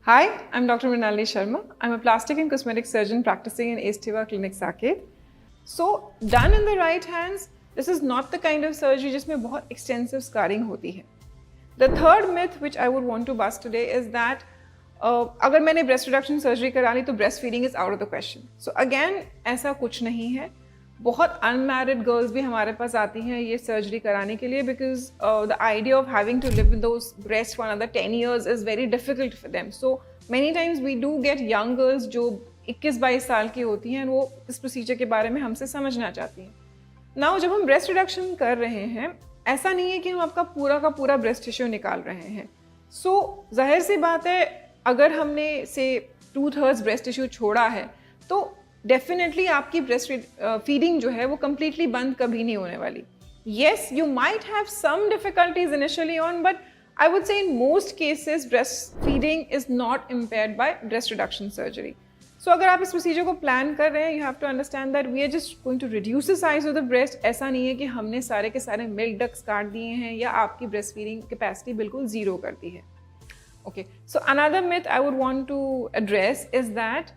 Hi, I'm Dr. Mrinalini Sharma. I'm a plastic and cosmetic surgeon practicing in Estiva Clinic, Saket. So, done in the right hands, this is not the kind of surgery जिसमें बहुत extensive scarring होती है. The third myth which I would want to bust today is that अगर मैंने breast reduction surgery करा ली तो breastfeeding is out of the question. So again, ऐसा कुछ नहीं है. बहुत unmarried girls भी हमारे पास आती हैं ये surgery कराने के लिए because the idea of having to live with those breasts for another 10 years is very difficult for them. So many times we do get young girls जो 21-22 साल की होती हैं वो इस procedure के बारे में हमसे समझना चाहती हैं. Now जब हम breast reduction कर रहे हैं ऐसा नहीं है कि हम आपका पूरा का पूरा breast tissue निकाल रहे हैं. So जाहिर सी बात है अगर हमने से 2/3 breast tissue छोड़ा है तो डेफिनेटली आपकी ब्रेस्ट फीडिंग जो है वो कम्प्लीटली बंद कभी नहीं होने वाली. Yes you might have some difficulties initially on but I would say in most cases breast feeding is not impaired by breast reduction surgery. So अगर आप इस प्रोसीजर को प्लान कर रहे हैं you have to understand that we are just going to reduce the size of the breast. ऐसा नहीं है कि हमने सारे के सारे मिल्क डक्ट्स काट दिए हैं या आपकी ब्रेस्ट फीडिंग कैपेसिटी बिल्कुल जीरो कर दी है. Okay, so another myth I would want to address is that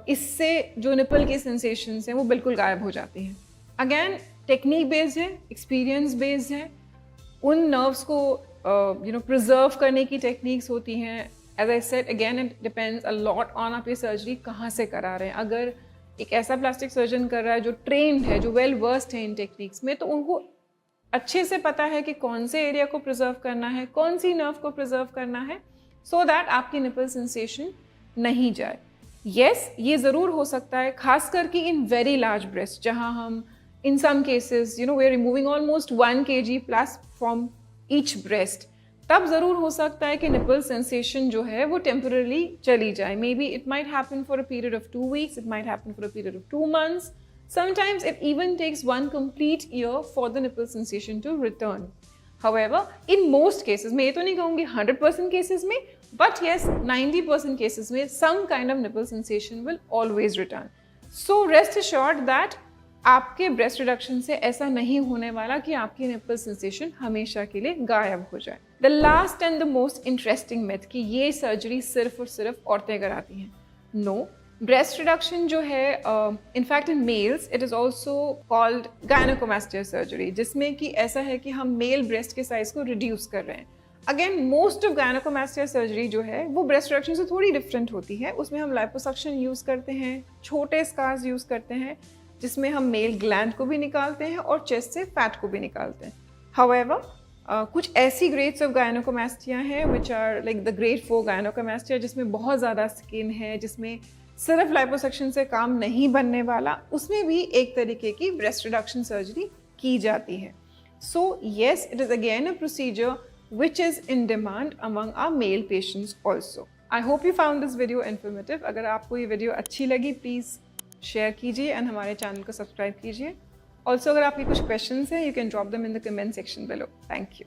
इससे जो निपल की सेंसेशंस हैं वो बिल्कुल गायब हो जाती हैं. अगेन टेक्निक बेस्ड है, एक्सपीरियंस बेस्ड है. उन नर्व्स को प्रिजर्व करने की टेक्निक्स होती हैं. As I said again it depends a lot on आप ये सर्जरी कहाँ से करा रहे हैं. अगर एक ऐसा प्लास्टिक सर्जन कर रहा है जो ट्रेंड है, जो वेल वर्स्ड है इन टेक्निक्स में, तो उनको अच्छे से पता है कि कौन से एरिया को प्रिजर्व करना है, कौन सी नर्व को प्रिजर्व करना है, सो दैट आपकी निपल सेंसेशन नहीं जाए. Yes, ये ज़रूर हो सकता है खास करके इन वेरी लार्ज ब्रेस्ट जहाँ हम in some cases we are removing almost 1 kg plus from each breast. तब ज़रूर हो सकता है कि निपल सेंसेशन जो है वो टेम्परली चली जाए. May be it might happen for a period of 2 weeks, it might happen for a period of 2 months. Sometimes it even takes 1 complete year for the nipple sensation to return. However, in most cases, मैं ये तो नहीं कहूँगी 100% cases में, but yes, 90% cases में some kind of nipple sensation will always return. So rest assured that आपके breast reduction से ऐसा नहीं होने वाला कि आपकी nipple sensation हमेशा के लिए गायब हो जाए. The last and the most interesting myth कि ये surgery सिर्फ और सिर्फ औरतें कराती हैं. No. ब्रेस्ट रिडक्शन जो है in fact in males it is also called gynaecomastia surgery, जिसमें कि ऐसा है कि हम मेल ब्रेस्ट के साइज को रिड्यूस कर रहे हैं. Again most of gynaecomastia surgery जो है वो ब्रेस्ट रिडक्शन से थोड़ी डिफरेंट होती है. उसमें हम लाइपोसक्शन यूज़ करते हैं, छोटे स्कार्स यूज़ करते हैं जिसमें हम मेल ग्लैंड को भी निकालते हैं और चेस्ट से फैट को भी निकालते हैं. हाउएवर कुछ ऐसी ग्रेड्स ऑफ गायनेकोमास्टिया हैं which are like the grade 4 gynecomastia जिसमें बहुत ज़्यादा स्किन है, जिसमें सिर्फ लाइपोसक्शन से काम नहीं बनने वाला, उसमें भी एक तरीके की ब्रेस्ट रिडक्शन सर्जरी की जाती है. So yes, it is again a procedure which is in demand among our male patients also. I hope you found this video informative. अगर आपको ये वीडियो अच्छी लगी प्लीज़ शेयर कीजिए एंड हमारे चैनल को सब्सक्राइब कीजिए. ऑल्सो अगर आपके कुछ क्वेश्चंस हैं you can drop them in the comment section below. Thank you.